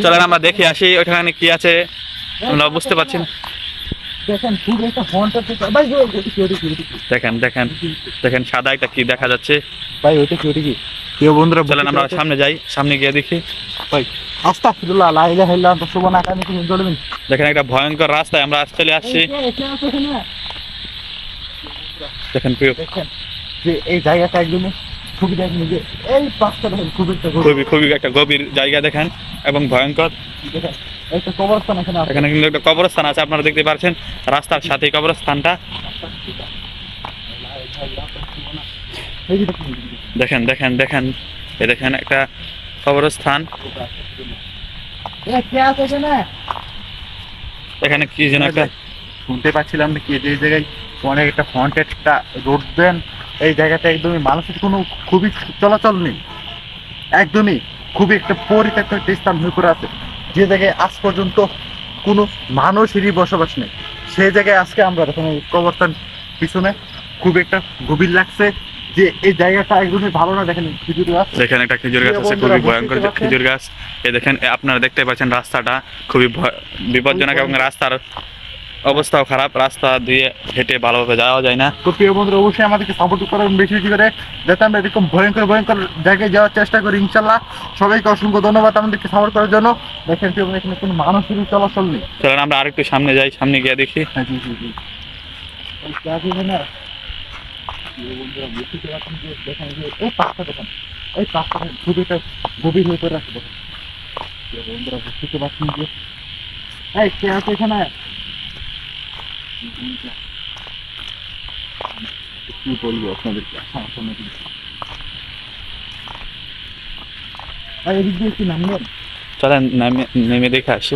চলেন আমরা দেখে আসি ওখানে কি আছে, আমরা বুঝতে পারছি না। দেখেন দেখেন দেখেন সাদা একটা কি দেখা যাচ্ছে ভাই, ওইটা কি? ওইটা কি? প্রিয় বন্ধুরা, চলেন আমরা সামনে যাই, সামনে গিয়ে দেখি। ভাই আস্তাগফিরুল্লাহ, লা ইলাহা ইল্লাল্লাহ, আনতা সুবহানাকা ইন্নী কুনতু মিনাজ জালিমিন। দেখেন একটা ভয়ঙ্কর রাস্তায় আমরা চলে আসছি। দেখেন প্রিয়, দেখেন যে এই জায়গাটা একদমই খুবই, দেখেন যে এই পাঁচটা দেখেন খুবই খুবই একটা গভীর জায়গা দেখেন এবং ভয়ঙ্কর। দেখেন একটা কবরস্থান এখানে আছে। এখানে কিন্তু একটা কবরস্থান আছে, আপনারা দেখতে পাচ্ছেন রাস্তার সাথে কবরস্থানটা। দেখেন দেখেন দেখেন এই দেখেন একটা কবরস্থান। এখানে কি যেন একটা শুনতে পাচ্ছিলাম কি যে জায়গায় অনেক একটা হন্টেড একটা রোড দেন, এই জায়গাটা একদমই মানুষের কোনো খুবই চলাচল নেই, একদমই খুবই একটা পরিত্যক্ত একটা স্থান হয়ে পড়ে আছে, যে জায়গায় আজ পর্যন্ত কোনো মানুষেরই বসবাস নেই। সেই জায়গায় আজকে আমরা দেখুন এই কবরস্থান পিছনে খুব একটা গভীর লাগছে যে এই জায়গাটা একদমই ভালো না। দেখেন খেজুর গাছ, দেখেন একটা খেজুর গাছ আছে, খুবই ভয়ঙ্কর খেজুর গাছ। এই দেখেন আপনারা দেখতে পাচ্ছেন রাস্তাটা খুবই বিপজ্জনক এবং রাস্তার অবস্থাও খারাপ, রাস্তা দিয়ে হেঁটে ভালোভাবে যাওয়া যায় না। তো প্রিয় বন্ধুরা, অবশ্যই আমাদেরকে সাপোর্ট করার বেশি বেশি করে, যাতে আমরা এরকম ভয়ঙ্কর ভয়ঙ্কর জায়গায় যাওয়ার চেষ্টা করি ইনশাল্লাহ। সবাইকে অসংখ্য ধন্যবাদ আমাদেরকে সাপোর্ট করার জন্য। দেখেন প্রিয় বন্ধু, এখানে কোনো মানুষেরই চলাচল নেই। চলেন আমরা আরেকটু সামনে যাই, সামনে গিয়ে দেখি। দেখেন যে এই পাশটা, দেখেন এই পাশটা খুবই একটা গভীর হয়ে পড়ে আছে। দেখেন বন্ধুরা, বুঝতে পারছেন যে এই কে আছে এখানে? কি বলবো আপনাদেরকে, এদিক দিয়ে কি নামবেন? চলেন নেমে দেখে আসি।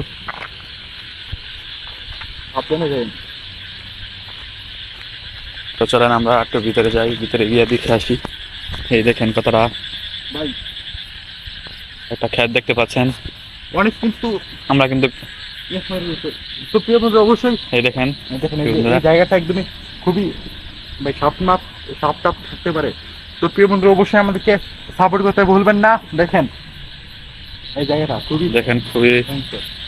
সাবধানে যাবেন। তো চলেন আমরা একটু ভিতরে যাই, ভিতরে গিয়ে দেখে আসি। এই দেখেন কতটা ভাই একটা ক্ষেত দেখতে পাচ্ছেন, অনেক কিন্তু আমরা কিন্তু তো প্রিয় বন্ধু, অবশ্যই এই দেখেন দেখেন এই জায়গাটা একদমই খুবই ভাই সাপ টাপ থাকতে পারে। তো প্রিয় বন্ধু, অবশ্যই আমাদেরকে সাপোর্ট করতে ভুলবেন না। দেখেন এই জায়গাটা খুবই, দেখেন খুবই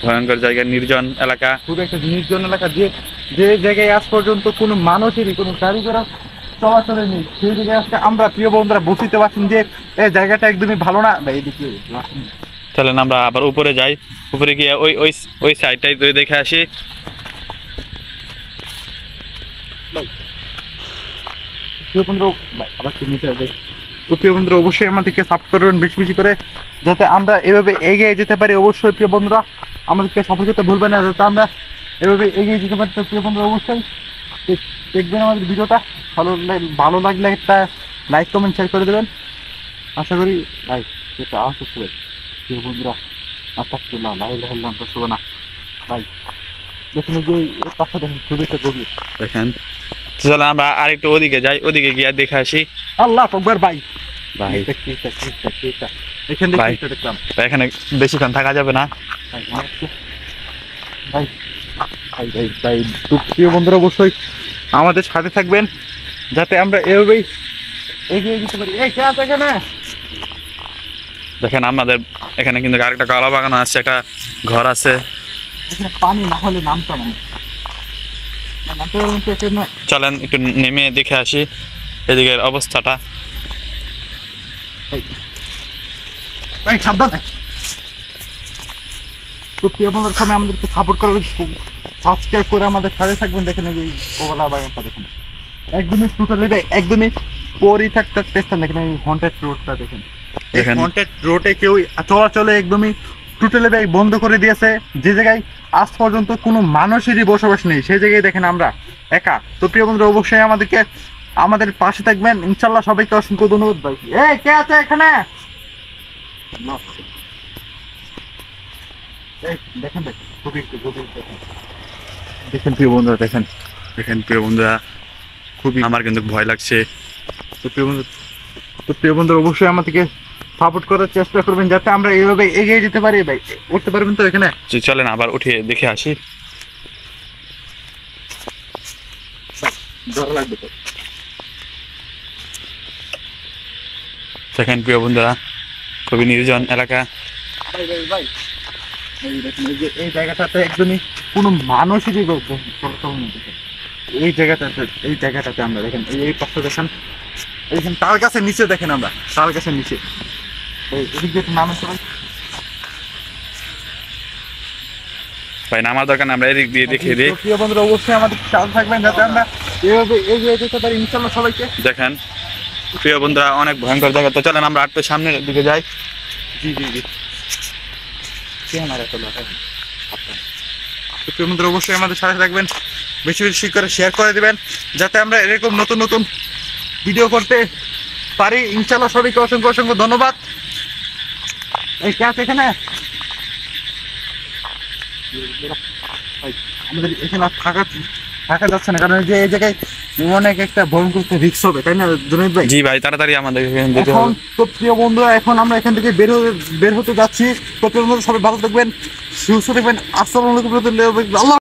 ভয়ঙ্কর জায়গা, নির্জন এলাকা, খুবই একটা নির্জন এলাকা, যে জায়গায় আজ পর্যন্ত কোনো মানুষেরই কোনো গাড়ি ঘোড়া চলাচলে নেই, সেই জায়গায় আজকে আমরা প্রিয় বন্ধুরা বুঝতে পারছেন যে এই জায়গাটা একদমই ভালো না। এইদিকে চলেন আমরা আবার উপরে যাই, উপরে গিয়ে ওই ওই ওই সাইডটাই দেখে আসি। প্রিয় বন্ধু, আবার তো প্রিয় বন্ধুরা, অবশ্যই আমাদেরকে সাপোর্ট করবেন বেশি বেশি করে, যাতে আমরা এভাবে এগিয়ে যেতে পারি। অবশ্যই প্রিয় বন্ধুরা, আমাদেরকে সাপোর্ট করতে ভুলবেন না, যাতে আমরা এভাবে এগিয়ে যেতে পারি। তো প্রিয় বন্ধুরা, অবশ্যই দেখবেন আমাদের ভিডিওটা, ভালো লাগলে একটা লাইক কমেন্ট শেয়ার করে দেবেন। আশা করি ভাই এটা আসছে প্রিয় বন্ধুরা, আস্তাগফিরুল্লাহ, লা ইলাহা ইল্লাল্লাহ, আনতা সুবহানাকা। ভাই দেখুন যে এই পাশটা দেখেন খুবই একটা গভীর। দেখেন চলেন আমরা আরেকটু ওদিকে যাই, ওদিকে গিয়ে দেখে আসি। আল্লাহ আকবার। ভাই ভাই এখানে ভাই দেখলাম এখানে বেশিক্ষণ থাকা যাবে না। ভাই ভাই ভাই ভাই তো প্রিয় বন্ধুরা, অবশ্যই আমাদের সাথে থাকবেন, যাতে আমরা এভাবেই এগিয়ে যেতে পারি। এই কে আছে এখানে? দেখেন আমাদের এখানে কিন্তু আরেকটা কলা বাগান আছে, একটা ঘর আছে। এখানে পানি না হলে নামতাম না। চলেন একটু নেমে দেখে আসি এদিকের অবস্থাটা। ভাই সাবধানে। তো প্রিয় বন্ধুদের সামনে আমাদেরকে সাপোর্ট করবেন, সাবস্ক্রাইব করে আমাদের সাথে থাকবেন। দেখেন এই কলা বাগানটা দেখেন একদমই টোটালি একদমই পরিত্যক্ত একটা স্থান। দেখেন এই হন্টেড রোডটা দেখেন, এই হন্টেড রোডে কেউ চলাচলে একদমই টোটালি বন্ধ করে দিয়েছে, যে জায়গায় আজ পর্যন্ত কোনো মানুষেরই বসবাস নেই, সেই জায়গায় দেখেন আমরা একা। তো প্রিয় বন্ধুরা, অবশ্যই আমাদের পাশে থাকবেন ইনশাল্লাহ। সবাইকে অসংখ্য ধন্যবাদ। ভাই এই কে আছে এখানে? দেখেন খুবই দেখেন প্রিয় বন্ধুরা, দেখেন প্রিয় বন্ধুরা, খুবই আমার কিন্তু ভয় লাগছে। তো প্রিয় বন্ধুরা, অবশ্যই আমাদেরকে সাপোর্ট করার চেষ্টা করবেন, যাতে আমরা এইভাবে এগিয়ে যেতে পারি। ভাই উঠতে পারবেন তো এখানে? চলেন আবার উঠে দেখে আসি। ডর লাগবে তো। দেখেন প্রিয় বন্ধুরা, খুবই নির্জন এলাকা। ভাই ভাই ভাই, এই দেখুন, এই জায়গাটাতে একদমই কোনো মানুষই এই জায়গাটাতে আমরা দেখেন, এই পাশটা দেখেন, এইখানে তাল গাছের নিচে দেখেন, আমরা তাল গাছের নিচে এদিক দিয়ে মানুষ সবাই ভাই নামার দরকার না, আমরা এদিক দিয়ে দেখিয়ে দিই। তো প্রিয় বন্ধুরা, অবশ্যই আমাদের খেয়াল থাকবেন যাতে আমরা এভাবে এগিয়ে যেতে পারি ইনশাল্লাহ সবাইকে। দেখেন প্রিয় বন্ধুরা, অনেক ভয়ঙ্কর জায়গা। তো চলেন আমরা একটু সামনের দিকে যাই। জি জি জি, কে আমার এত লোক? তো প্রিয় বন্ধুরা, অবশ্যই আমাদের সাথে থাকবেন, বেশি বেশি করে শেয়ার করে দিবেন যাতে আমরা এরকম নতুন নতুন ভিডিও করতে পারি ইনশাল্লাহ। সবাইকে অসংখ্য অসংখ্য ধন্যবাদ। এই কে আছে এখানে? আমাদের এখানে আর থাকা যাচ্ছে না, কারণ এই যে এই জায়গায় অনেক একটা ভয়ঙ্কর রিস্ক হবে, তাই না জুনাইদ ভাই? জি ভাই, তাড়াতাড়ি আমাদের এখানে যেতে এখন হবে। তো প্রিয় বন্ধুরা, এখন আমরা এখান থেকে বের হতে যাচ্ছি। তো প্রিয় বন্ধুরা, সবাই ভালো থাকবেন, সুস্থ থাকবেন। আসসালামু আলাইকুম। আল্লাহ